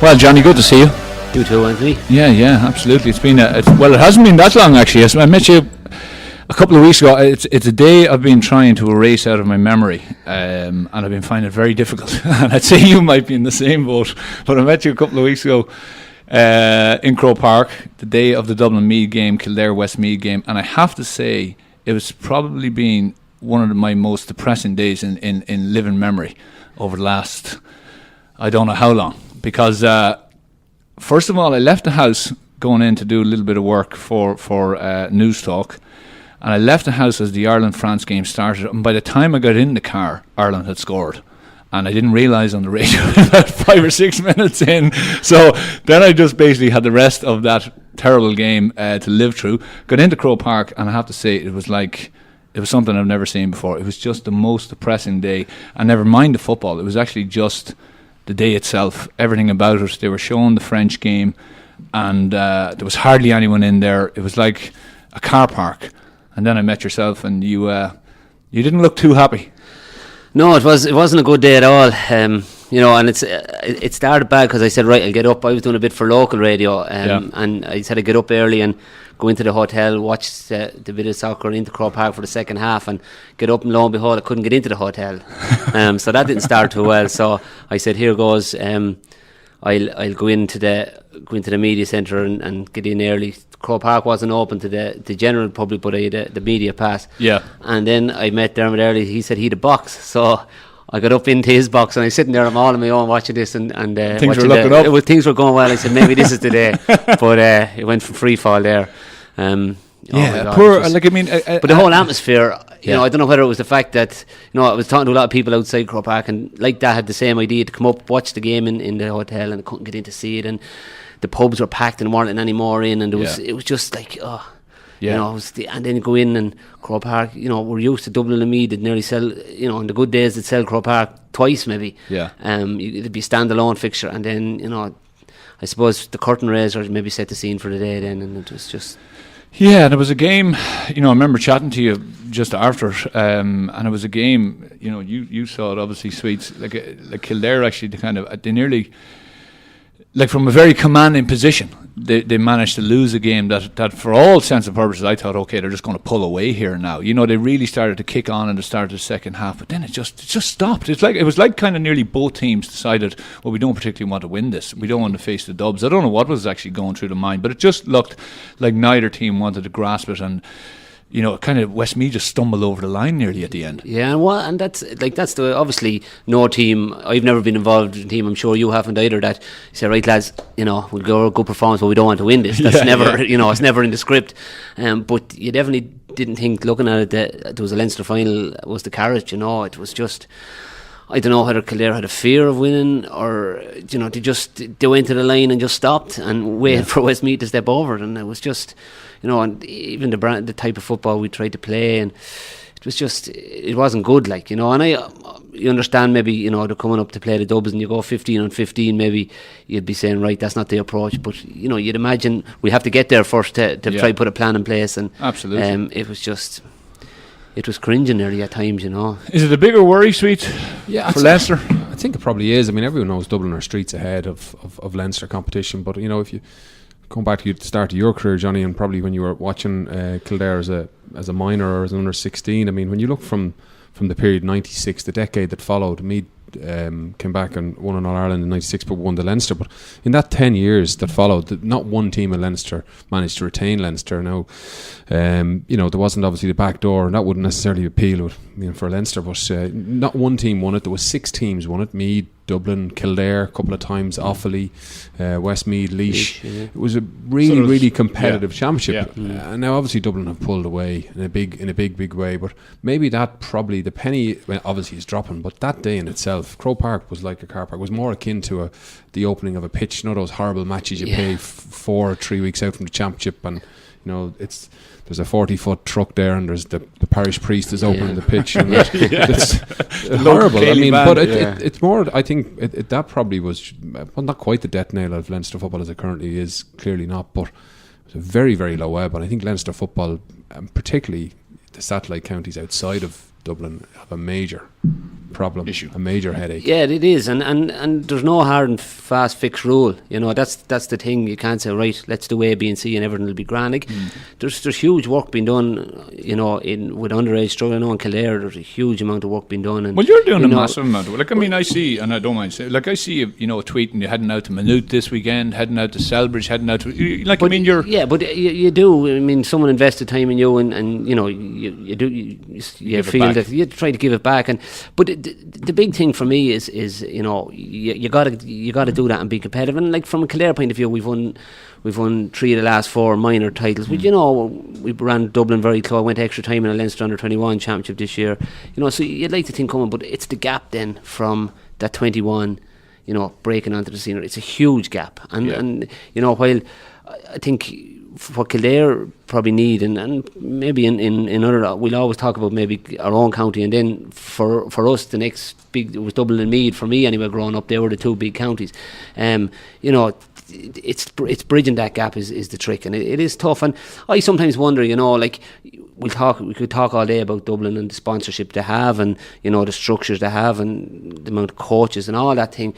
Well, Johnny, good to see you. You too, Anthony. Yeah, absolutely. It's been it hasn't been that long actually. I met you a couple of weeks ago. It's a day I've been trying to erase out of my memory, and I've been finding it very difficult. And I'd say you might be in the same boat. But I met you a couple of weeks ago in Croke Park, the day of the Dublin Meath game, Kildare Westmeath game, and I have to say it was probably been one of my most depressing days in living memory over the last I don't know how long, because first of all, I left the house going in to do a little bit of work for News Talk, and I left the house as the Ireland-France game started, and by the time I got in the car, Ireland had scored, and I didn't realise on the radio about 5 or 6 minutes in. So then I just basically had the rest of that terrible game to live through. Got into Croke Park, and I have to say it was something I've never seen before. It was just the most depressing day, and never mind the football. It was actually just the day itself, everything about it. They were showing the French game, and there was hardly anyone in there. It was like a car park. And then I met yourself, and you didn't look too happy. No, it wasn't a good day at all. And it started bad because I said, right, I'll get up. I was doing a bit for local radio, and I said I'd get up early and go into the hotel, watch the bit of soccer into Croke Park for the second half, and get up, and lo and behold, I couldn't get into the hotel. So that didn't start too well. So I said, here goes. I'll go into the media centre and get in early. Croke Park wasn't open to the general public, but I had the media pass. Yeah. And then I met Dermot Early. He said he had a box, so I got up into his box, and I was sitting there, I'm all on my own watching this, and things were looking up. Things were going well. I said maybe this is the day, but it went from free fall there. God, but the whole atmosphere, you know, I don't know whether it was the fact that, you know, I was talking to a lot of people outside Croke Park, and like that had the same idea to come up, watch the game in the hotel, and I couldn't get in to see it, and the pubs were packed and weren't letting any more in, and it was just like, you know, and then you go in, and Croke Park, you know, we're used to Dublin and Meath, they'd nearly sell, you know, on the good days they'd sell Croke Park twice maybe. It'd be a standalone fixture, and then, you know, I suppose the curtain raiser maybe set the scene for the day then, and it was just... Yeah, and it was a game, you know, I remember chatting to you just after, and it was a game, you know, you saw it obviously, Sweets, like Kildare actually, they nearly, like from a very commanding position, they managed to lose a game that for all sense and purposes I thought, okay, they're just going to pull away here now. You know, they really started to kick on in the start of the second half, but then it just stopped. It was like kind of nearly both teams decided, well, we don't particularly want to win this. We don't want to face the Dubs. I don't know what was actually going through the mind, but it just looked like neither team wanted to grasp it, and you know, kind of Westmeath just stumbled over the line nearly at the end. Yeah, and that's the obviously no team. I've never been involved in a team. I'm sure you haven't either. That you say, right, lads, you know, we'll go a good performance, but we don't want to win this. That's never, you know, it's never in the script. But you definitely didn't think, looking at it, that there was a Leinster final was the carrot. You know, it was just. I don't know whether Kildare had a fear of winning, or you know, they went to the line and just stopped and waited for Westmeath to step over it, and it was just, you know, and even the type of football we tried to play, and it wasn't good, like, you know. And you understand, maybe, you know, they're coming up to play the Dubs, and you go 15-15, maybe you'd be saying, right, that's not the approach, but you know, you'd imagine we have to get there first to try to put a plan in place, and absolutely, it was cringing nearly at times, you know. Is it a bigger worry, Sweet, for Leinster? I think it probably is. I mean, everyone knows Dublin are streets ahead of Leinster competition, but you know, if you come back to the start of your career, Johnny, and probably when you were watching Kildare as a minor or as an under 16, I mean, when you look from the period 96, the decade that followed, Meath came back and won an All-Ireland in 96 but won the Leinster, but in that 10 years that followed, not one team in Leinster managed to retain Leinster. Now, you know, there wasn't obviously the back door, and that wouldn't necessarily appeal for Leinster, but not one team won it. There was 6 teams won it: Meath, Dublin, Kildare a couple of times, Offaly, Westmeath, Laois. It was a really competitive championship. Now obviously Dublin have pulled away in a big way, but maybe that probably the penny, well, obviously is dropping, but that day in itself, Croke Park was like a car park. It was more akin to the opening of a pitch, you know, those horrible matches you play 4 or 3 weeks out from the championship, and you know, there's a 40-foot truck there, and there's the parish priest is opening the pitch, and it's horrible. I mean, but it's more, I think that probably was, well, not quite the death nail of Leinster football as it currently is, clearly not, but it was a very, very low ebb. And I think Leinster football, particularly the satellite counties outside of Dublin, have a major problem, issue. a major headache. Yeah, it is, and there's no hard and fast fixed rule. You know, that's the thing. You can't say, right, let's do A, B, and C, and everything will be grand. Like, there's huge work being done. You know, with underage struggle. I know in Kildare, there's a huge amount of work being done. And Well, you're doing you a know, massive amount of, like, I mean, I see, and I don't mind saying, like, I see a tweet, and you're heading out to Maynooth this weekend, heading out to Selbridge, heading out to, like, I mean, you're... Yeah, but you do. I mean, someone invested time in you, and you know, you do. You feel back. that you try to give it back, but the big thing for me is you know, you gotta do that and be competitive. And like from a Kildare point of view, we've won 3 of the last 4 minor titles. But you know, we ran Dublin very close. Went extra time in a Leinster Under-21 championship this year. You know, so you'd like to think coming, but it's the gap then from that 21. You know, breaking onto the scene. It's a huge gap, and you know, while I think what Kildare probably need, and maybe in other, we'll always talk about maybe our own county, and then for us the next big, it was Dublin and Meath for me anyway. Growing up, they were the 2 big counties. You know, it's bridging that gap is the trick, and it is tough. And I sometimes wonder, you know, like we could talk all day about Dublin and the sponsorship they have, and you know, the structures they have, and the amount of coaches and all that thing.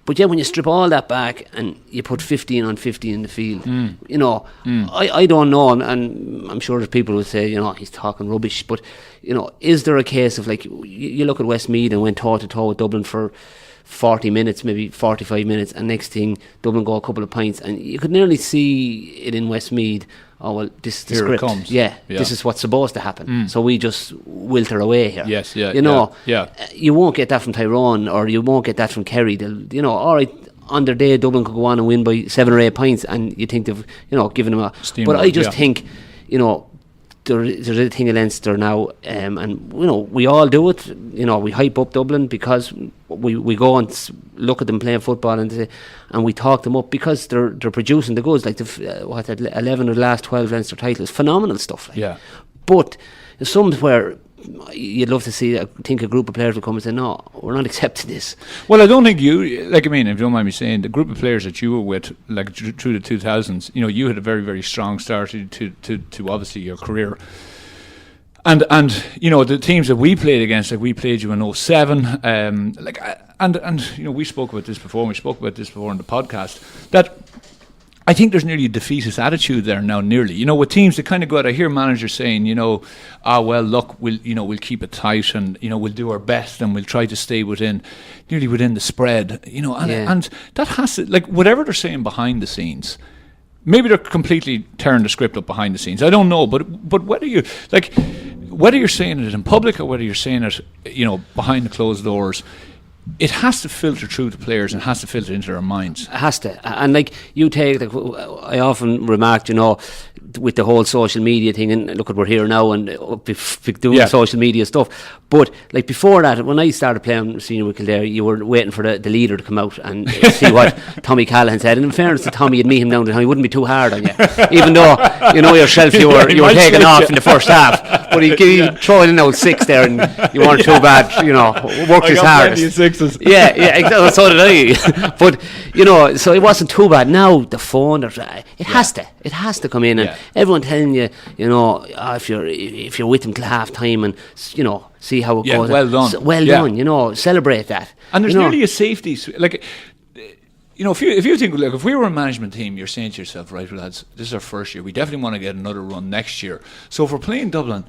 But yeah, when you strip all that back and you put 15 on 50 in the field, you know, I don't know, and I'm sure there's people who would say, you know, he's talking rubbish, but, you know, is there a case of, like, you look at Westmeath and went toe-to-toe with Dublin for 40 minutes, maybe 45 minutes, and next thing, Dublin go a couple of pints, and you could nearly see it in Westmeath. Oh, well, this is the Here it script. comes. Yeah, Yeah. this is what's supposed to happen. So we just wilter away here. Yes, yeah, you know, yeah. You won't get that from Tyrone, or you won't get that from Kerry. You know, all right, on their day, Dublin could go on and win by 7 or 8 pints, and you think they've, you know, given them a... Steamroll, but I just yeah. think, you know, there's a thing in Leinster now, and you know, we all do it. You know, we hype up Dublin because we go and look at them playing football, and we talk them up because they're producing the goods, like 11 of the last 12 Leinster titles, phenomenal stuff. Like. Yeah. But somewhere you'd love to see, I think, a group of players will come and say, no, we're not accepting this. Well, I don't think you, like, I mean, if you don't mind me saying, the group of players that you were with, like, through the 2000s, you know, you had a very, very strong start to obviously your career. And you know, the teams that we played against, like, we played you in 07, and you know, we spoke about this before, in the podcast, that I think there's nearly a defeatist attitude there now, nearly. You know, with teams that kind of go out, I hear managers saying, you know, well, look, we'll keep it tight, and, you know, we'll do our best, and we'll try to stay nearly within the spread, you know, and that has to, like, whatever they're saying behind the scenes, maybe they're completely tearing the script up behind the scenes. I don't know, but whether you're saying it in public or whether you're saying it, you know, behind the closed doors, it has to filter through the players and has to filter into their minds. It has to. And like you take, like, I often remarked, you know, with the whole social media thing, and look at we're here now and doing social media stuff. But like before that, when I started playing senior with Kildare, you were waiting for the leader to come out and see what Tommy Callahan said. And in fairness to Tommy, you'd meet him down the town, he wouldn't be too hard on you, even though you know yourself you were taking off in the first half. But he'd throw in an old 6 there, and you weren't too bad. You know, worked his hardest. Yeah, exactly. So did I. But you know, so it wasn't too bad. Now the phone, it has to come in, and everyone telling you, you know, if you're with him till half time, and you know, see how it goes. Well done. Well done. You know, celebrate that. And there's you know, nearly a safety, like, you know, if you think, like, if we were a management team, you're saying to yourself, right, lads, this is our first year. We definitely want to get another run next year. So if we're playing Dublin,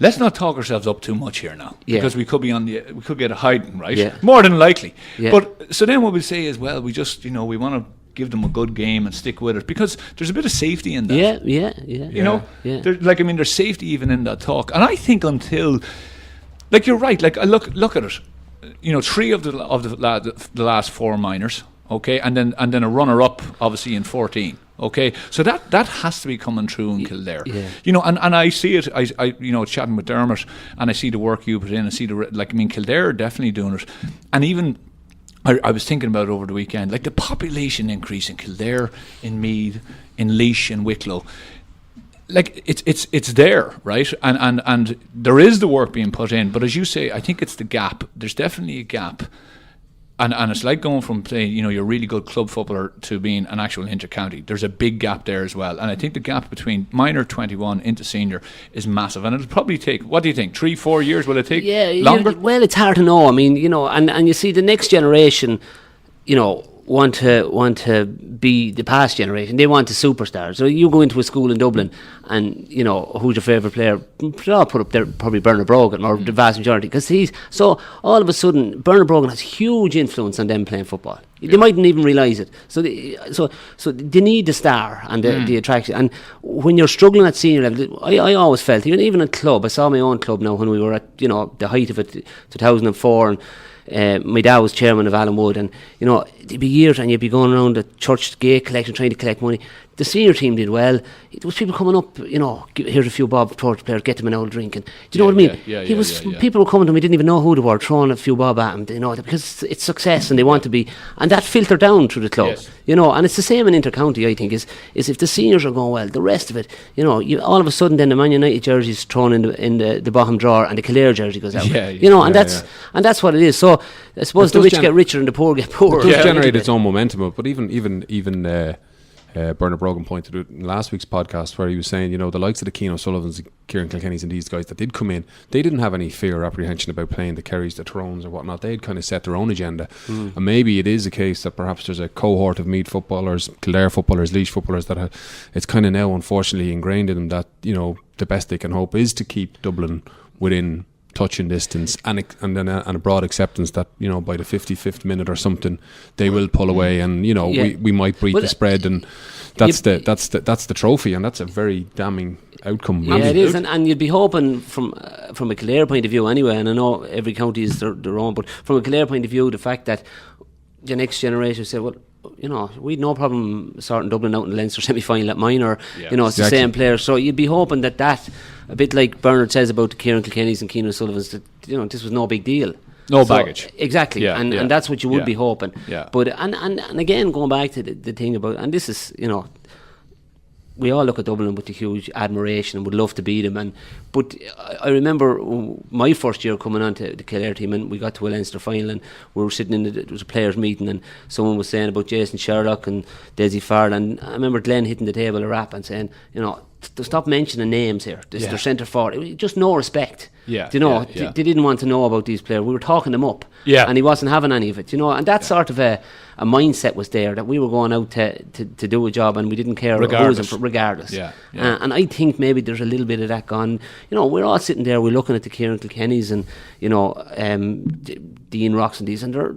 let's not talk ourselves up too much here now, because we could get a hiding, right? Yeah. More than likely. Yeah. But so then what we'll say is, well, we just, you know, we want to give them a good game and stick with it, because there's a bit of safety in that. Yeah. You know, like, I mean, there's safety even in that talk, and I think until, like, you're right. Like, I look at it, you know, 3 of the last 4 minors, okay, and then a runner up, obviously, in 14. Okay, so that has to be coming through in Kildare. Yeah. You know, and I see it. I you know, chatting with Dermot, and I see the work you put in. I see Kildare are definitely doing it, and even I was thinking about it over the weekend, like the population increase in Kildare, in Meath, in Laois, in Wicklow. Like it's there, right? And there is the work being put in, but as you say, I think it's the gap. There's definitely a gap And it's like going from playing, you're a really good club footballer to being an actual inter-county. There's a big gap there as well. And I think the gap between minor 21 into senior is massive. And it'll probably take, what do you think, 3-4 years? Will it take longer? Well, it's hard to know. I mean, and you see the next generation, want to be the past generation. They want the superstars. So you go into a school in Dublin and, who's your favourite player? I'll put up there probably Bernard Brogan, or the vast majority, because so all of a sudden Bernard Brogan has huge influence on them playing football. They mightn't even realise it. So they need the star and the attraction. And when you're struggling at senior level, I always felt, even at club, I saw my own club now when we were at, the height of it, 2004, and my dad was chairman of Alan Wood, and there'd be years and you'd be going around the church gate collection, trying to collect money. The senior team did well. There was people coming up, here's a few Bob Torch players, get them an old drink. And do you know what I mean? People were coming to him, we didn't even know who they were, throwing a few Bob at him, because it's success and they want to be, and that filtered down through the club. Yes. And it's the same in inter-county, I think, is if the seniors are going well, the rest of it, all of a sudden then the Man United jersey is thrown in the bottom drawer and the Kildare jersey goes out. And that's what it is. So I suppose the rich get richer and the poor get poorer. It does generate its own momentum, but even Bernard Brogan pointed out in last week's podcast where he was saying, the likes of the Keane O'Sullivans, Kieran Kilkennys and these guys that did come in, they didn't have any fear or apprehension about playing the Kerrys, the Tyrones or whatnot. They'd kind of set their own agenda. And maybe it is a case that perhaps there's a cohort of Meath footballers, Kildare footballers, Laois footballers that it's kind of now unfortunately ingrained in them that, the best they can hope is to keep Dublin within touching distance and a broad acceptance that by the 55th minute or something they will pull away, and we might breed the spread, and that's the trophy, and that's a very damning outcome. Yeah, it is, and you'd be hoping from a Kildare point of view anyway, and I know every county is their own, but from a Kildare point of view, the fact that the next generation say, well, we'd no problem sorting Dublin out in the Leinster semi-final at minor. It's the same players. So you'd be hoping that a bit like Bernard says about the Kieran Kilkennys and Keane O'Sullivans, that this was no big deal. No baggage. Exactly. And that's what you would be hoping. Yeah. But and again, going back to the thing about, and this is, we all look at Dublin with a huge admiration and would love to beat them. But I remember my first year coming on to the Kildare team, and we got to a Leinster final, and we were sitting it was a players' meeting, and someone was saying about Jason Sherlock and Desi Farrell, and I remember Glenn hitting the table a rap and saying, to stop mentioning names here. They're centre forward. Just no respect. Yeah. They didn't want to know about these players. We were talking them up. Yeah. And he wasn't having any of it. And that sort of a mindset was there, that we were going out to do a job and we didn't care regardless. Yeah. And I think maybe there's a little bit of that gone. We're all sitting there, we're looking at the Kieran Kilkennys and Dean Rocks and these, and they're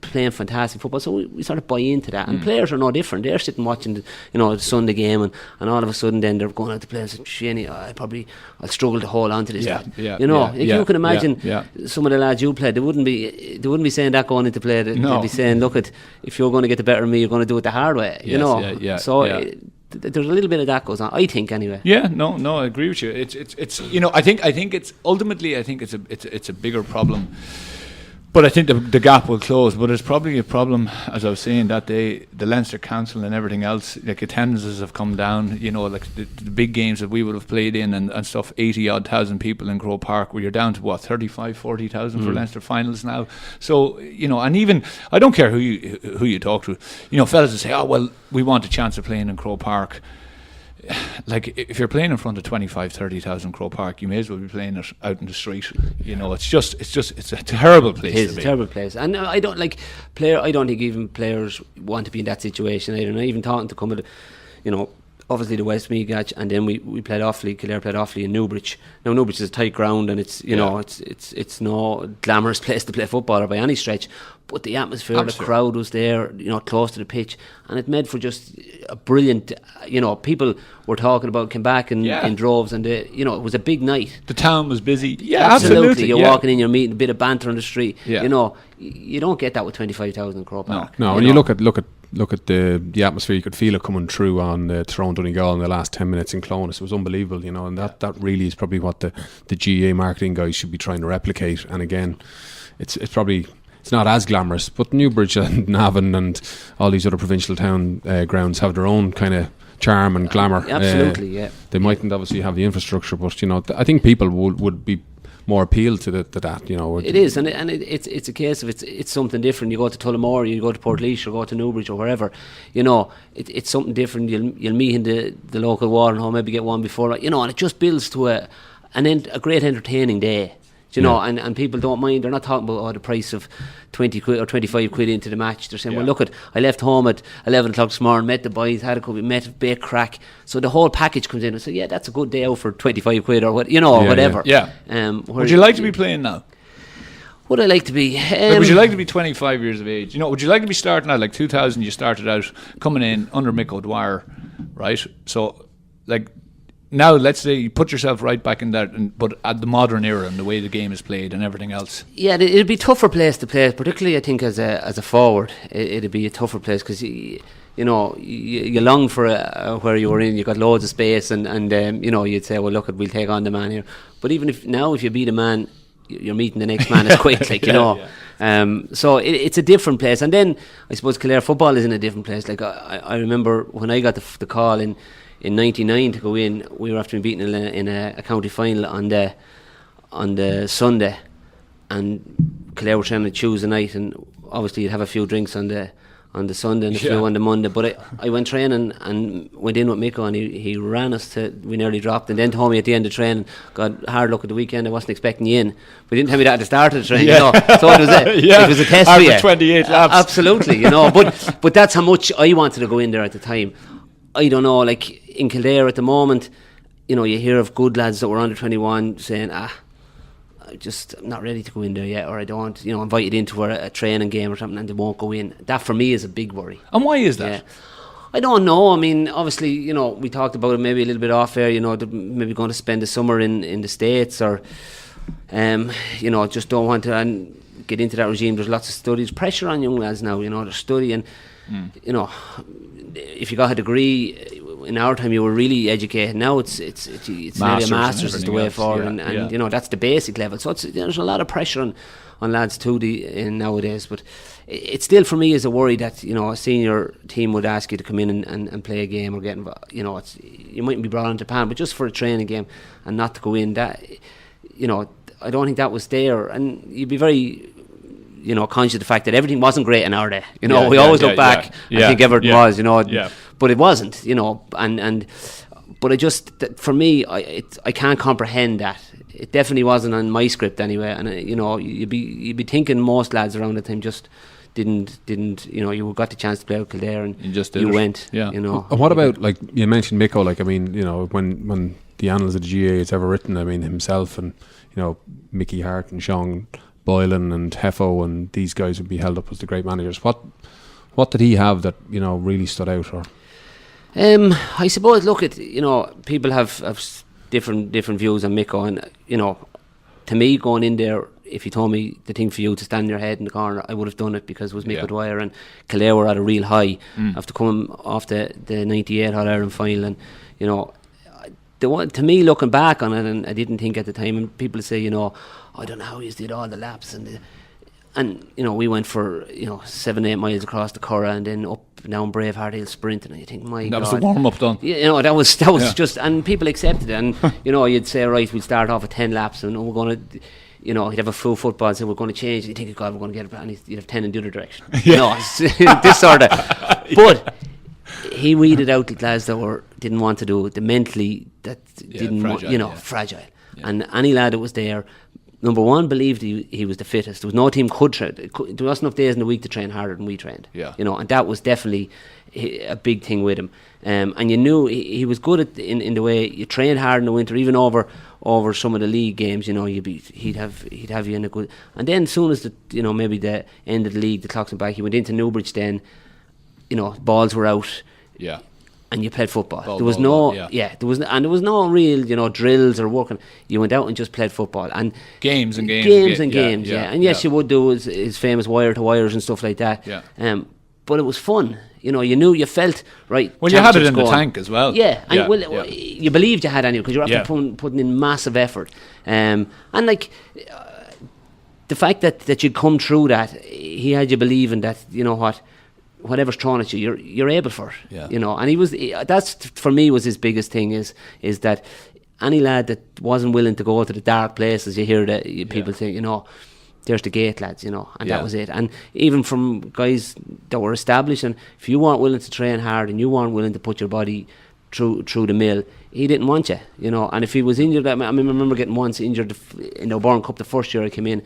playing fantastic football, so we sort of buy into that. And players are no different. They're sitting watching the Sunday game, and all of a sudden then they're going out to play and saying, Shane, I'll struggle to hold on to this. You can imagine some of the lads you played, they wouldn't be saying that going into play. They'd be saying, look, if you're going to get the better of me, you're going to do it the hard way. There's a little bit of that goes on, I think, anyway. Yeah, no, I agree with you. It's I think it's ultimately, I think it's a bigger problem. But I think the gap will close. But it's probably a problem, as I was saying that day, the Leinster Council and everything else, like attendances have come down, like the big games that we would have played in and stuff, 80-odd thousand people in Croke Park, where you're down to, 35, 40,000 for Leinster finals now. So, and even, I don't care who you talk to, fellas will say, oh, well, we want a chance of playing in Croke Park. Like, if you're playing in front of 25, 30,000 Croke Park, you may as well be playing it out in the street. It's a terrible place. It is a terrible place, and I don't think even players want to be in that situation either. And I even talking to come at, obviously the Westmeath match, and then we played Offaly. Kildare played Offaly in Newbridge. Now Newbridge is a tight ground, and it's it's no glamorous place to play football by any stretch. But the atmosphere, absolutely. The crowd was there, close to the pitch, and it made for just a brilliant. People were talking about, came back in droves, and it was a big night. The town was busy. Yeah, absolutely. You're walking in, you're meeting a bit of banter on the street. Yeah. You don't get that with 25,000 in Croke Park. No. And you look at the atmosphere, you could feel it coming through on Tyrone Donegal in the last 10 minutes in Clones. It was unbelievable, and that really is probably what the GA marketing guys should be trying to replicate. And again, it's probably, it's not as glamorous, but Newbridge and Navan and all these other provincial town grounds have their own kind of charm and glamour. Absolutely, They mightn't obviously have the infrastructure, but I think people would be more appeal to that, you know. It is, and it's a case of it's something different. You go to Tullamore, you go to Portlaoise, or go to Newbridge or wherever, you know, it's something different. You'll meet in the local watering hole, maybe get one before, you know, and it just builds to a great entertaining day. You know, and people don't mind. They're not talking about the price of 20 quid or 25 quid into the match. They're saying, well, look, I left home at 11 o'clock this morning, met the boys, had a couple, met baked crack. So the whole package comes in and say, yeah, that's a good day out for 25 quid or what, you know, whatever. Yeah. Would you like to be playing now? Would I like to be? Would you like to be 25 years of age? You know, would you like to be starting out like 2000? You started out coming in under Mick O'Dwyer, right? So, like. Now, let's say you put yourself right back in that, but at the modern era and the way the game is played and everything else. Yeah, it'd be a tougher place to play, particularly I think as a forward. It'd be a tougher place because you know you long for where you were in. You got loads of space, and you know you'd say, well, look, we'll take on the man here. But even if you beat a man, you're meeting the next man as quick, like you know. Yeah. So it's a different place. And then I suppose Kildare football is in a different place. Like I remember when I got the call in 99 to go in, we were after being beaten in a county final on the Sunday, and Kildare were training on Tuesday night, and obviously you'd have a few drinks on the Sunday and a few on the Monday. But I went training and went in with Miko, and he ran us we nearly dropped, and then told me at the end of training, God, hard luck at the weekend, I wasn't expecting you in. But he didn't tell me that at the start of the training, you know. So it was a test for you. After 28 laps. Absolutely, you know. But that's how much I wanted to go in there at the time. I don't know, like in Kildare at the moment, you know, you hear of good lads that were under 21 saying, I'm not ready to go in there yet, or I don't want, you know, invited into a training game or something and they won't go in. That for me is a big worry. And why is that? Yeah. I don't know. I mean, obviously, you know, we talked about it maybe a little bit off air, you know, maybe going to spend the summer in the States, or, you know, just don't want to get into that regime. There's lots of studies, pressure on young lads now, you know, they're studying, you know. If you got a degree in our time, you were really educated. Now it's nearly a master's is the way forward, and you know that's the basic level. So there's a lot of pressure on lads too nowadays. But it still for me is a worry that, you know, a senior team would ask you to come in and play a game or get involved. You know, you mightn't be brought on to Japan, but just for a training game and not to go in. That, you know, I don't think that was there, and you'd be very, you know, conscious of the fact that everything wasn't great in our day. You know, we always look back and think everything was, you know, but it wasn't, you know, but I just, for me, I can't comprehend that. It definitely wasn't on my script anyway, and you know, you'd be thinking most lads around the time just didn't, you know, you got the chance to play with Kildare and you went, you know. And what about, like, you mentioned Miko, like, I mean, you know, when the annals of the GA is ever written, I mean, himself and, you know, Mickey Hart and Sean Boylan and Heffo and these guys would be held up as the great managers. What did he have that, you know, really stood out? Or I suppose, look, you know, people have different views on Miko, and, you know, to me, going in there, if you told me the thing for you to stand your head in the corner, I would have done it, because it was Mick O'Dwyer and Kildare were at a real high after coming off the 98 All-Ireland final. And, you know, to me, looking back on it, and I didn't think at the time, and people say, you know, I don't know how you did all the laps, and you know, we went for, you know, 7-8 miles across the Curragh and then up down Braveheart Hill sprinting, and you think, my God, that was the warm up done. You know, that was just, and people accepted it, and you know, you'd say, right, we'll start off at 10 laps, and we're going to, you know, he'd have a full football and say, we're going to change. You think, God, we're going to get it, and you'd have 10 in the other direction. You know, this sort of. But he weeded out the lads that didn't want to do it, the mentally that didn't want, you know, fragile. Yeah. And any lad that was there, number one, believed he was the fittest. There was no team could train. There wasn't enough days in the week to train harder than we trained. Yeah. You know, and that was definitely a big thing with him. And you knew he was good in the way you trained hard in the winter, even over some of the league games. You know, he'd have you in a good. And then as soon as maybe the end of the league, the clocks went back, he went into Newbridge. Then, you know, balls were out. Yeah. And you played football. There was no real, you know, drills or working. You went out and just played football and games. And yes, you would do his famous wire to wires and stuff like that. Yeah. But it was fun. You know, you felt right. Well, you had it in the tank as well. Yeah. And you believed you had anyway, because you were after putting in massive effort. And like the fact that you'd come through that, he had you believing that, you know what, whatever's thrown at you're able for it. Yeah. You know, and that's for me was his biggest thing is that, any lad that wasn't willing to go to the dark places, you hear that people say, you know, there's the gate, lads, you know, and that was it. And even from guys that were established, and if you weren't willing to train hard and you weren't willing to put your body through the mill, he didn't want you, you know. And if he was injured, I remember getting once injured in the O'Byrne Cup the first year I came in,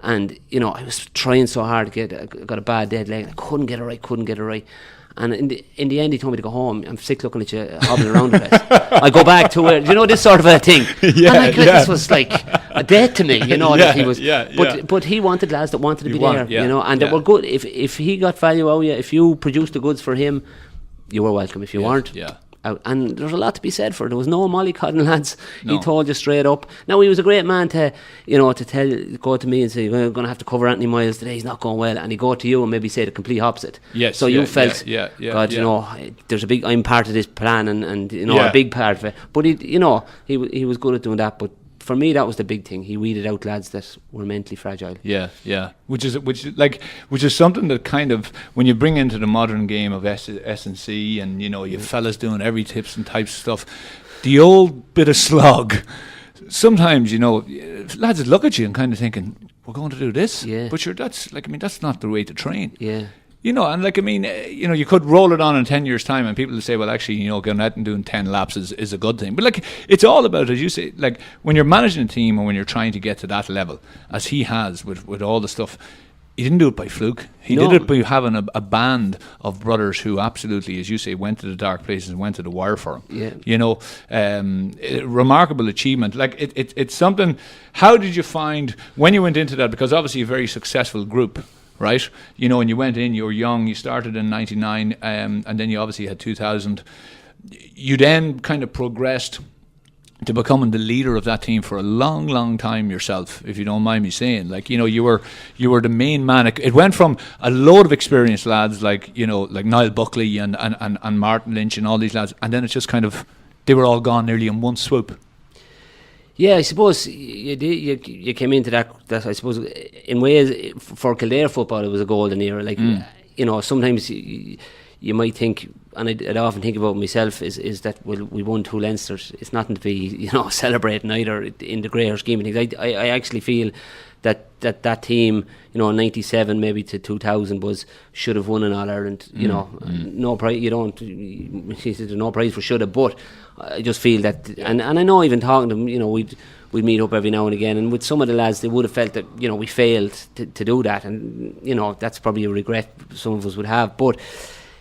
and you know, I was trying so hard to I got a bad dead leg, I couldn't get it right. And in the end, he told me to go home. I'm sick looking at you hobbling around the place. I go back to it, you know, this sort of a thing. This was like a death to me, you know. That he was, but he wanted lads that wanted to be there, you know, and that were good. If he got value out of you, if you produced the goods for him, you were welcome. If you weren't, out. And there's a lot to be said for it. There was no mollycoddling, lads. He told you straight up. Now, he was a great man to, you know, to go to me and say, we're going to have to cover Anthony Miles today, he's not going well, and he'd go to you and maybe say the complete opposite. Yes. So you felt, God, you know, I'm part of this plan, and you know, a big part of it. But he was good at doing that. But for me, that was the big thing. He weeded out lads that were mentally fragile. Which is something that kind of, when you bring into the modern game of S&C, and you know, you fellas doing every tips and types of stuff, the old bit of slog. Sometimes, you know, lads would look at you and kind of thinking, we're going to do this, but that's not the way to train. You know, and like, I mean, you know, you could roll it on in 10 years' time, and people will say, well, actually, you know, going out and doing 10 laps is a good thing. But like, it's all about, as you say, like, when you're managing a team and when you're trying to get to that level, as he has with all the stuff, he didn't do it by fluke. He did it by having a band of brothers who absolutely, as you say, went to the dark places and went to the wire for him. You know, remarkable achievement. Like, it's something. How did you find when you went into that? Because obviously a very successful group. Right, you know, and you went in, you were young, you started in 99, and then you obviously had 2000. You then kind of progressed to becoming the leader of that team for a long, long time yourself, if you don't mind me saying. Like, you know, you were the main man. It went from a load of experienced lads like, you know, like Niall Buckley and Martin Lynch and all these lads, and then it's just kind of, they were all gone nearly in one swoop. Yeah, I suppose you came into that. I suppose in ways for Kildare football it was a golden era. Like you know, sometimes you might think, and I'd often think about myself, is that, well, we won 2 Leinsters. It's nothing to be, you know, celebrating either in the greater scheme of things. I actually feel that team, you know, 97 maybe to 2000 should have won an All Ireland. You know, no prize. There's no prize for should have, but I just feel that, and I know even talking to them, you know, we'd meet up every now and again, and with some of the lads, they would have felt that, you know, we failed to do that, and you know, that's probably a regret some of us would have. But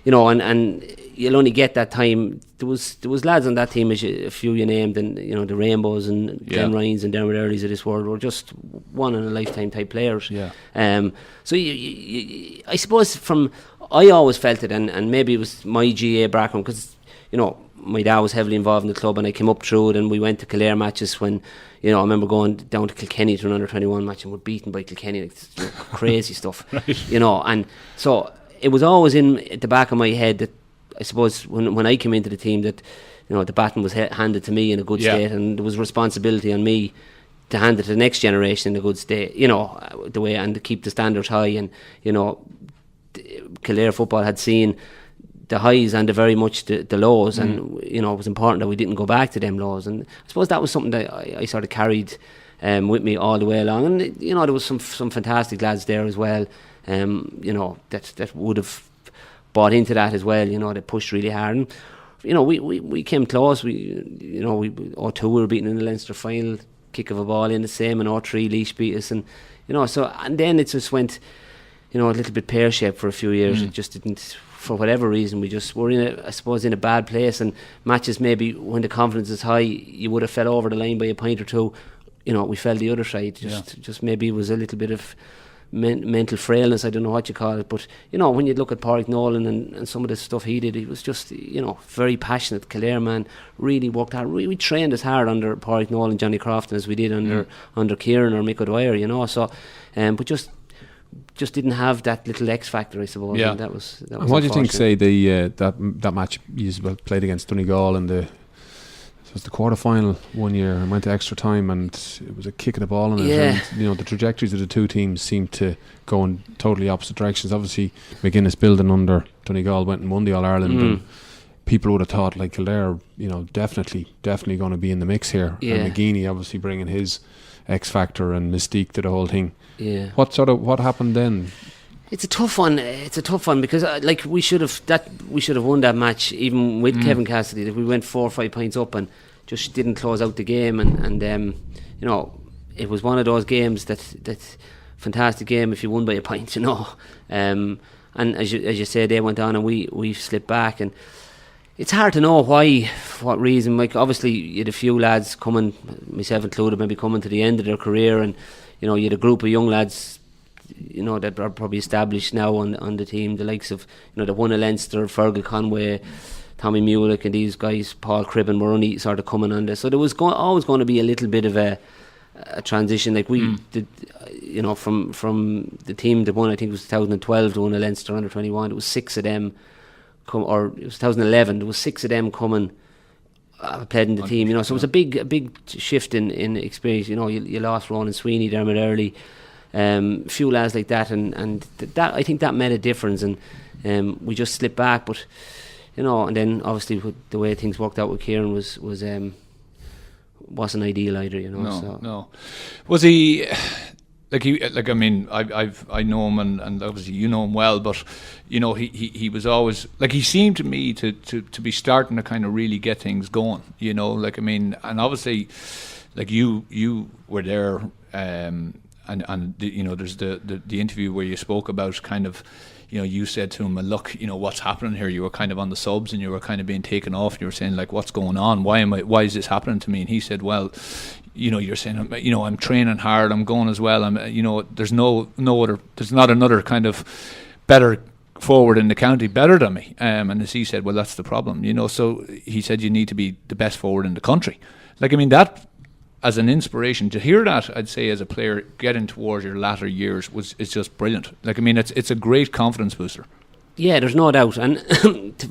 you know, and you'll only get that time. There was lads on that team, a few you named, and you know, the Rainbows and Glen Ryans and Dermot Earlys of this world were just one in a lifetime type players. So I suppose I always felt it, and maybe it was my GA background, because you know, my dad was heavily involved in the club, and I came up through it, and we went to Kildare matches when, you know, I remember going down to Kilkenny to an under-21 match, and we're beaten by Kilkenny, like, you know, crazy stuff, you know, and so it was always in the back of my head that, I suppose, when I came into the team, that, you know, the baton was handed to me in a good state, and there was responsibility on me to hand it to the next generation in a good state, you know, the way, and to keep the standards high. And you know, Kildare football had seen the highs and very much the lows, and you know, it was important that we didn't go back to them lows. And I suppose that was something that I sort of carried with me all the way along. And you know, there was some fantastic lads there as well, you know, that would have bought into that as well. You know, they pushed really hard. And you know, we came close. You know, we 0-2 we were beaten in the Leinster final, kick of a ball in the same, and 0-3 Laois beat us. And you know, so, and then it just went, you know, a little bit pear-shaped for a few years. It just didn't, for whatever reason, we just were I suppose in a bad place, and matches maybe when the confidence is high, you would have fell over the line by a point or two. You know, we fell the other side. Just maybe it was a little bit of mental frailness, I don't know what you call it, but you know, when you look at Pádraig Nolan and some of the stuff he did, he was just, you know, very passionate Kildare man, really worked hard. We trained as hard under Pádraig Nolan, Johnny Crofton, as we did under Kieran or Mick O'Dwyer, you know, so but just didn't have that little X factor, I suppose. And that was and what do you think, say, that match you played against Donegal in the quarter final one year and went to extra time, and it was a kick of the ball in it, and you know, the trajectories of the two teams seemed to go in totally opposite directions. Obviously McGuinness building under Donegal went and won the All-Ireland, and people would have thought like Kildare, you know, definitely going to be in the mix here. Yeah. And McGeaney obviously bringing his X factor and mystique to the whole thing. Yeah. What happened then? It's a tough one. Because like we should have won that match even with Kevin Cassidy. That we went 4 or 5 points up and just didn't close out the game. And you know, it was one of those games that fantastic game if you won by a point. You know, and as you say, they went on and we slipped back. And it's hard to know why, for what reason. Like obviously, you had a few lads coming, myself included, maybe coming to the end of their career, and you know, you had a group of young lads, you know, that are probably established now on the team, the likes of, you know, the one of Leinster, Fergal Conway, Tommy Mulick, and these guys, Paul Cribben, were only sort of coming on this. So there was always going to be a little bit of a transition. Like we did, you know, from the team that won, I think it was 2012, the one of Leinster under 21. It was 6 of them or it was 2011. There was 6 of them coming. Played in the team, you know, so it was a big shift in experience. You know, you lost Ronan Sweeney, Dermot Early, few lads like that, and that I think that made a difference, and we just slipped back. But you know, and then obviously the way things worked out with Kieran wasn't ideal either. You know, no. Was he? Like I mean, I know him and obviously you know him well, but you know he was always like, he seemed to me to be starting to kind of really get things going, you know, like I mean, and obviously like you were there, and you know, there's the interview where you spoke about kind of, you know, you said to him, look, you know, what's happening here? You were kind of on the subs and you were kind of being taken off and you were saying like, what's going on? Why is this happening to me? And he said, well, you know, you're saying, you know, I'm training hard, I'm going as well. You know, there's there's not another kind of better forward in the county better than me. And as he said, well, that's the problem, you know. So he said you need to be the best forward in the country. Like, I mean, that as an inspiration to hear that, I'd say as a player getting towards your latter years is just brilliant. Like, I mean, it's a great confidence booster. Yeah, there's no doubt. And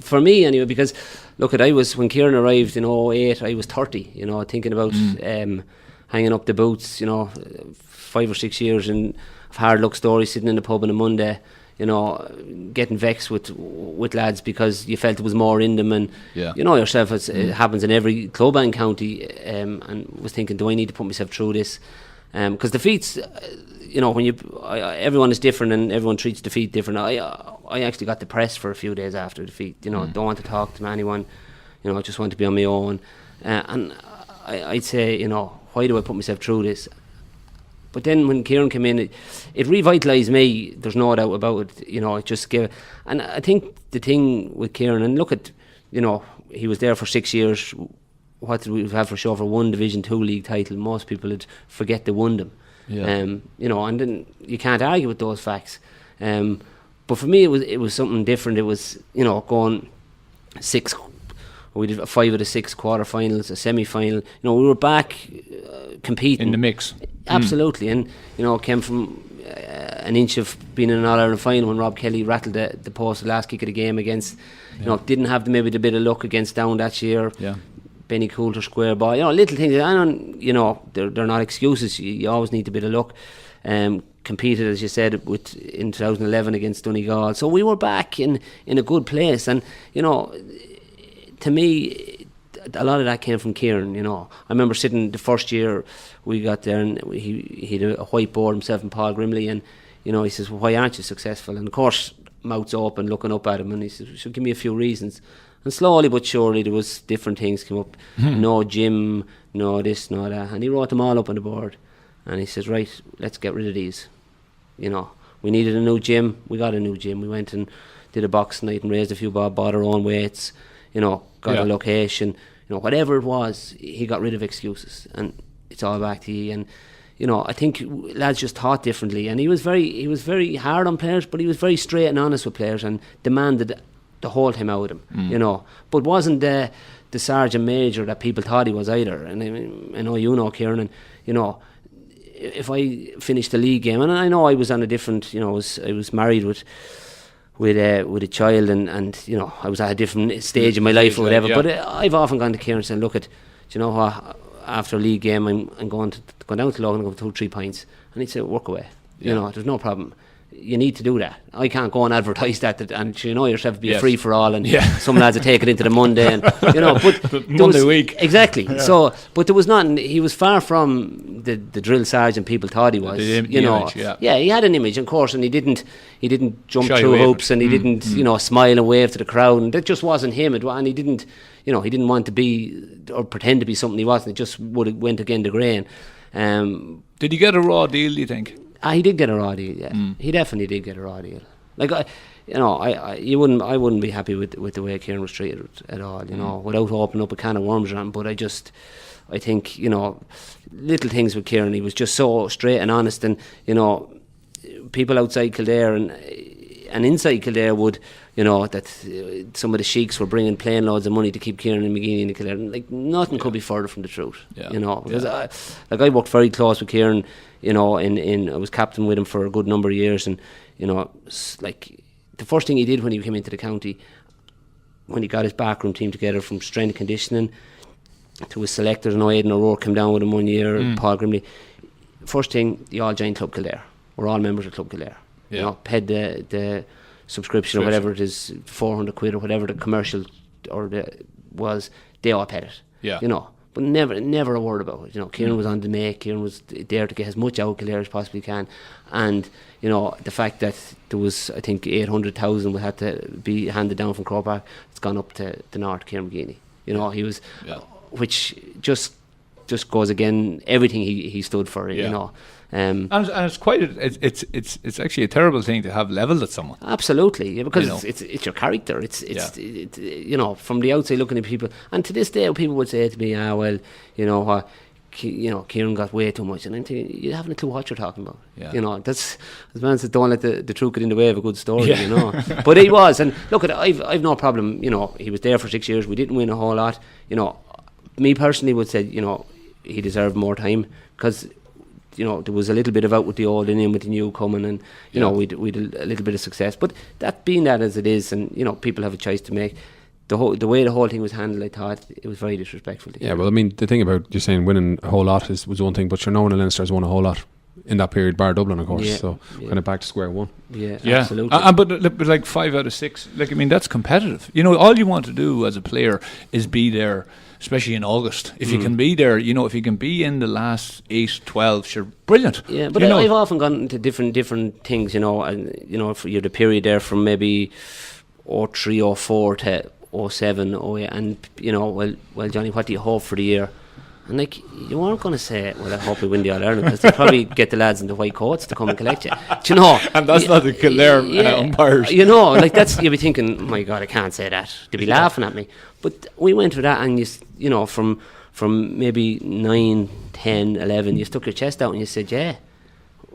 for me anyway, because look, when Kieran arrived in 2008, I was 30, you know, thinking about hanging up the boots, you know, 5 or 6 years and of hard luck stories, sitting in the pub on a Monday, you know, getting vexed with lads because you felt there was more in them, and you know yourself, it happens in every club and county, and was thinking, do I need to put myself through this? Because defeats, you know, when everyone is different and everyone treats defeat different. I actually got depressed for a few days after defeat. You know, don't want to talk to anyone. You know, I just want to be on my own. And I'd say, you know, why do I put myself through this? But then when Kieran came in, it revitalised me. There's no doubt about it. You know, it just gave. And I think the thing with Kieran, and look at, you know, he was there for 6 years. What did we have for sure for one Division 2 league title? Most people would forget they won them. Yeah. You know, and then you can't argue with those facts. But for me, it was something different. It was, you know, going 6. We did 5 of the 6 quarterfinals, a semi-final. You know, we were back competing in the mix. Absolutely, and you know, came from an inch of being in an All-Ireland final when Rob Kelly rattled the post the last kick of the game against. You know, didn't have maybe the bit of luck against Down that year. Yeah. Benny Coulter square ball, you know, little things. You know, they're not excuses. You always need a bit of luck. Competed, as you said, in 2011 against Donegal. So we were back in a good place, and you know, to me, a lot of that came from Kieran. You know, I remember sitting the first year we got there, and he had a whiteboard himself and Paul Grimley, and you know, he says, well, why aren't you successful? And of course, mouths open, looking up at him, and he says, so give me a few reasons. And slowly but surely there was different things came up. No gym, no this, no that. And he wrote them all up on the board. And he says, right, let's get rid of these. You know, we needed a new gym. We got a new gym. We went and did a boxing night and raised a few bob, bought our own weights, you know, got a location. You know, whatever it was, he got rid of excuses. And it's all back to you. And, you know, I think lads just thought differently. And he was very hard on players, but he was very straight and honest with players and demanded the whole time out of him, you know, but wasn't the sergeant major that people thought he was either. And I mean, I know you know Kieran, and you know, if I finished the league game, and I know I was on a different, you know, I was married with a child, and you know, I was at a different stage in my life or whatever. But I've often gone to Kieran and said, look, do you know what? After a league game, I'm going down to Logan and go 2-3 pints, and he'd say, work away. You know, there's no problem. you need to do that. I can't go and advertise that and you know yourself be a Yes. free for all, and Yeah. some lads will take it into the Monday, and you know, but there Monday week. exactly. So, but there was nothing. He was far from the drill sergeant people thought he was. The you know, image, yeah. he had an image, of course, and he didn't jump Shy through away hoops, from and he didn't you know smile and wave to the crowd, and that just wasn't him. And he didn't want to be or pretend to be something he wasn't. It just went against the grain. Did he get a raw deal, do you think? He did get a raw deal. Yeah, he definitely did get a raw deal. Like I wouldn't be happy with the way Kieran was treated at all. You know, without opening up a can of worms around. But I think you know, little things with Kieran. He was just so straight and honest, and you know, people outside Kildare and inside Kildare would, you know, that some of the sheiks were bringing plane loads of money to keep Kieran and McGeady in Kildare. Like nothing could be further from the truth. Yeah. You know, because I worked very close with Kieran. You know, I was captain with him for a good number of years, and you know, like the first thing he did when he came into the county, when he got his backroom team together, from strength and conditioning to his selectors, and Aidan O'Rourke came down with him one year, Paul Grimley. First thing, they all joined Club Kildare. We're all members of Club Kildare. Yeah. You know, paid the subscription or whatever it is, 400 quid or whatever the commercial was, they all paid it. Yeah. You know, but never a word about it. You know, Kieran was on the make. Kieran was there to get as much out of Kildare as possibly can, and you know the fact that there was, I think, 800,000 would have to be handed down from Croke Park. It's gone up to the north, Kieran McGeady. You know, he was, which just goes again everything he stood for. Yeah. You know. And it's quite it's actually a terrible thing to have levelled at someone. Absolutely, yeah, because You know. it's your character. It's you know, from the outside looking at people, and to this day people would say to me, well, you know, Kieran got way too much, and I'm thinking, you haven't a clue what you're talking about. Yeah. You know, that's, as man says, don't let the truth get in the way of a good story. Yeah. You know, but he was, and look, I've no problem. You know, he was there for 6 years. We didn't win a whole lot. You know, me personally would say, you know, he deserved more time, because you know, there was a little bit of out with the old and in with the new coming, and you know, we'd a little bit of success. But that being that as it is, and you know, people have a choice to make. The way the whole thing was handled, I thought it was very disrespectful. Yeah, well, I mean, the thing about you're saying winning a whole lot was one thing, but you're knowing the Leinster has won a whole lot in that period, bar Dublin, of course. Yeah, So kind of back to square one. Yeah, Yeah, absolutely. but like 5 out of 6, like I mean, that's competitive. You know, all you want to do as a player is be there, especially in August. If you can be there, you know, if you can be in the last 8, 12, sure, brilliant. Yeah, but you know, I've often gone into different things, you know, and you know, for the period there from maybe 03, 04 to 07, 08, and you know, well, Johnny, what do you hope for the year? And like, you weren't going to say, well, I hope we win the All-Ireland, because they'll probably get the lads in the white coats to come and collect you. Do you know? and that's not the Kildare umpires. You know, like you'll be thinking, oh my God, I can't say that. They'll be laughing at me. But we went through that, and you know, from maybe 9, 10, 11, you stuck your chest out and you said,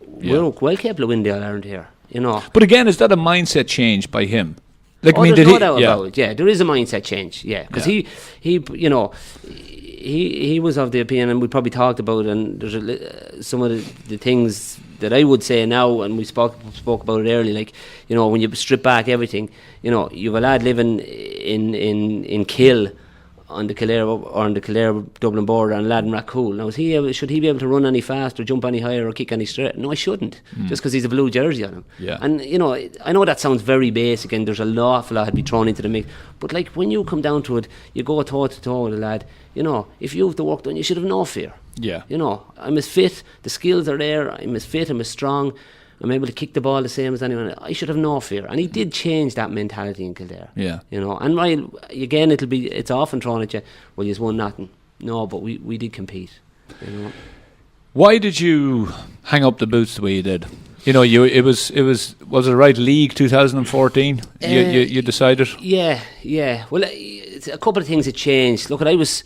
we're well capable of winning the All-Ireland here. You know. But again, is that a mindset change by him? Like, Oh, I mean, there's did no doubt he? about it. Yeah, there is a mindset change. Yeah, because he, you know, he was of the opinion, and we probably talked about it, and there's some of the things that I would say now, and we spoke about it earlier. Like, you know, when you strip back everything, you know, you've a lad living in Kill on the Kildare Dublin border, and a lad in Rathcoole. Now, should he be able to run any faster, jump any higher, or kick any straight? No, I shouldn't, just because he's a blue jersey on him. Yeah. And you know, I know that sounds very basic, and there's an awful lot to be thrown into the mix. But like, when you come down to it, you go toe to toe with a lad. You know, if you have the work done, you should have no fear. Yeah. You know, I'm as fit, the skills are there, I'm as fit, I'm as strong, I'm able to kick the ball the same as anyone. I should have no fear. And he did change that mentality in Kildare. Yeah. You know, and while, again, it's often thrown at you, well, you've won nothing. No, but we did compete. You know. Why did you hang up the boots the way you did? You know, it was it right League 2014? You decided? Yeah. Well, it's a couple of things had changed. Look, I was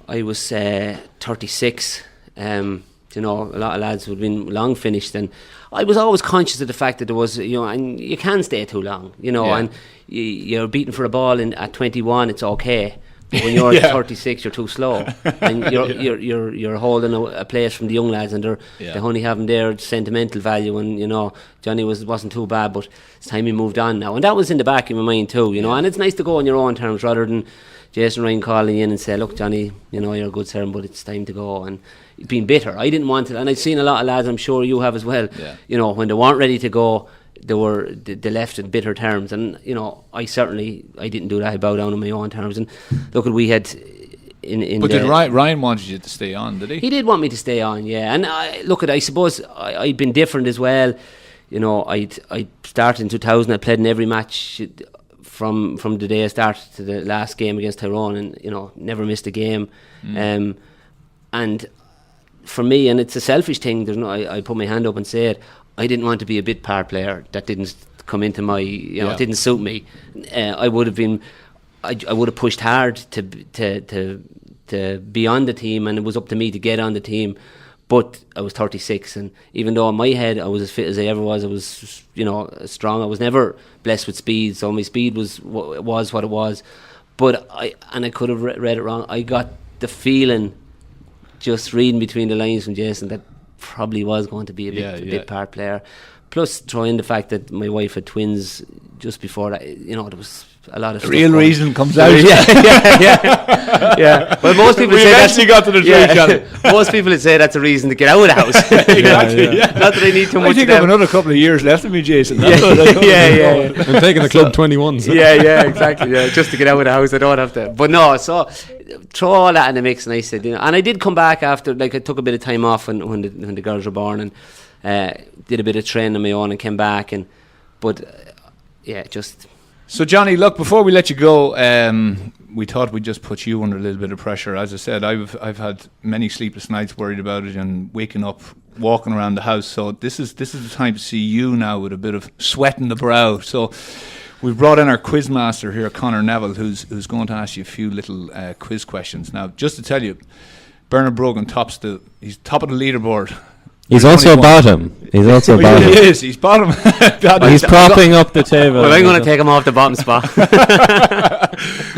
36. You know, a lot of lads would have been long finished, and I was always conscious of the fact that there was, you know, and you can stay too long, you know, Yeah. and you're beating for a ball at 21, it's okay, When you're 36, you're too slow, and you're holding a place from the young lads, and they're only having their sentimental value. And Johnny wasn't too bad, but it's time he moved on now, and that was in the back of my mind too. And it's nice to go on your own terms rather than Jason Ryan calling you in and say, "Look, Johnny, you're a good servant, but it's time to go." And being bitter, I didn't want it, and I've seen a lot of lads, I'm sure you have as well. Yeah. When they weren't ready to go, they left in bitter terms, and I didn't do that. I bowed down on my own terms, and look what we had. But did Ryan wanted you to stay on? Did he? He did want me to stay on, yeah. And I suppose I'd been different as well. I started in 2000. I played in every match from the day I started to the last game against Tyrone, and never missed a game. And for me, and it's a selfish thing. I put my hand up and say it. I didn't want to be a bit part player that didn't come into my, it didn't suit me. I would have been. I would have pushed hard to be on the team, and it was up to me to get on the team. But I was 36, and even though in my head I was as fit as I ever was, I was strong. I was never blessed with speed, so my speed was what it was. But I could have read it wrong. I got the feeling, just reading between the lines from Jason, that probably was going to be a bit part player. Plus, throw in the fact that my wife had twins just before that. There was a lot of the real reason comes out. Yeah. Well, most people we say eventually got to the truth. Most people would say that's a reason to get out of the house. Exactly. Yeah. Not that I need too much. I think I have another couple of years left of me, Jason. Yeah. I'm taking the club 21s. Yeah, exactly. Yeah, just to get out of the house, I don't have to. But no, so throw all that in the mix, and I said, and I did come back after. I took a bit of time off when the girls were born, and did a bit of training on my own, and came back, just. So Johnny, look, before we let you go, we thought we'd just put you under a little bit of pressure. As I said, I've had many sleepless nights worried about it and waking up, walking around the house. So this is the time to see you now with a bit of sweat in the brow. So we've brought in our quiz master here, Conor Neville, who's going to ask you a few little quiz questions. Now, just to tell you, Bernard Brogan he's top of the leaderboard. He's also bottom. He's also bottom. He is. He's bottom. He's propping up the table. Well, I'm going to take him off the bottom spot.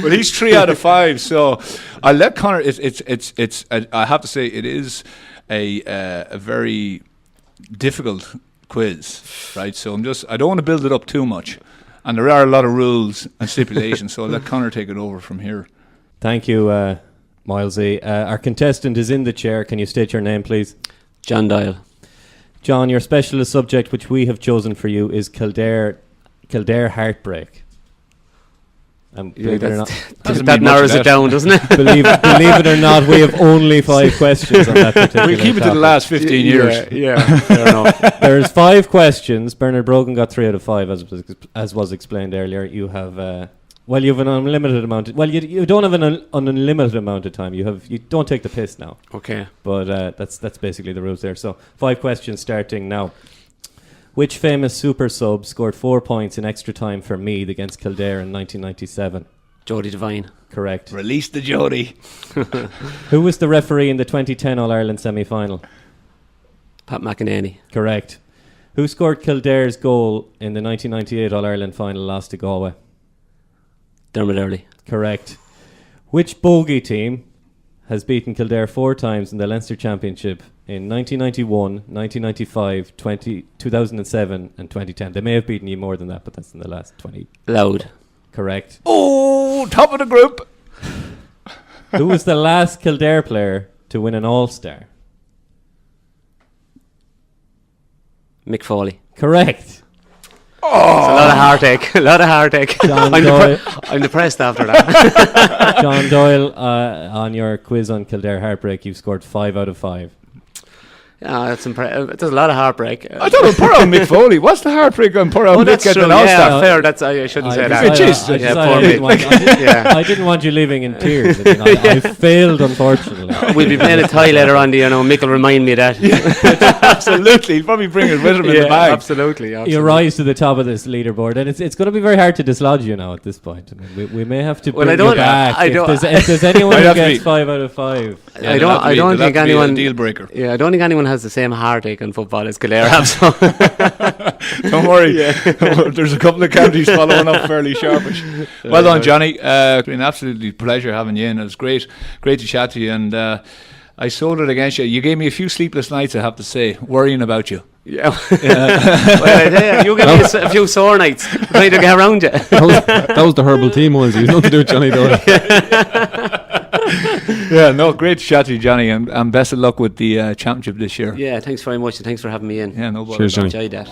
Well, he's 3 out of 5. So I'll let Conor. It's. I have to say, it is a very difficult quiz, right? So I don't want to build it up too much, and there are a lot of rules and stipulations. So I'll let Conor take it over from here. Thank you, Milesy. Our contestant is in the chair. Can you state your name, please? John Doyle. John, your specialist subject, which we have chosen for you, is Kildare heartbreak. Believe it or not, that narrows it down, doesn't it? believe it or not, we have only 5 questions on that particular We'll keep it topic. to the last 15 years. Yeah, fair enough. There's 5 questions. Bernard Brogan got 3 out of 5, as was explained earlier. You have you have an unlimited amount. You don't have an unlimited amount of time. You don't take the piss now. Okay. But that's basically the rules there. So 5 questions starting now. Which famous super sub scored 4 points in extra time for Meath against Kildare in 1997? Jody Devine. Correct. Release the Jody. Who was the referee in the 2010 All-Ireland semi-final? Pat McEnany. Correct. Who scored Kildare's goal in the 1998 All-Ireland final loss to Galway? Dermot Earley. Correct. Which bogey team has beaten Kildare 4 times in the Leinster Championship in 1991, 1995, 2007 and 2010? They may have beaten you more than that, but that's in the last 20. Loud. Correct. Oh, top of the group. Who was the last Kildare player to win an All-Star? Mick Foley. Correct. Oh. It's a lot of heartache. I'm depressed after that. John Doyle, on your quiz on Kildare heartbreak, you've scored 5 out of 5. Yeah, that's impressive. There's a lot of heartbreak. I thought it poor on Mick Foley. What's the heartbreak on poor on Mick that's getting true. an All-Star? Fair. I shouldn't say that. I didn't want you living in tears. I failed, unfortunately. We'll be playing a tie later on. Mick will remind me of that. Absolutely. He'll probably bring it with him in the bag. Absolutely. You rise to the top of this leaderboard, and it's going to be very hard to dislodge you now at this point. I mean, we may have to bring you back. If there's anyone who gets 5 out of 5. I don't think anyone. Deal breaker. Yeah, I don't think anyone has the same heartache in football as Kildare have. So Don't worry. There's a couple of counties following up fairly sharpish. Well done, Johnny. It's been absolutely pleasure having you in. It was great to chat to you, and I sold it against you. You gave me a few sleepless nights, I have to say, worrying about you. yeah. Well, I tell you gave me a few sore nights trying to get around you. That was the herbal tea, Moles. He's nothing to do with Johnny Doyle. Yeah, no, great to chat to you, Johnny, and best of luck with the championship this year. Yeah, thanks very much, and thanks for having me in. Yeah, no bother. Cheers, Johnny. Enjoyed that.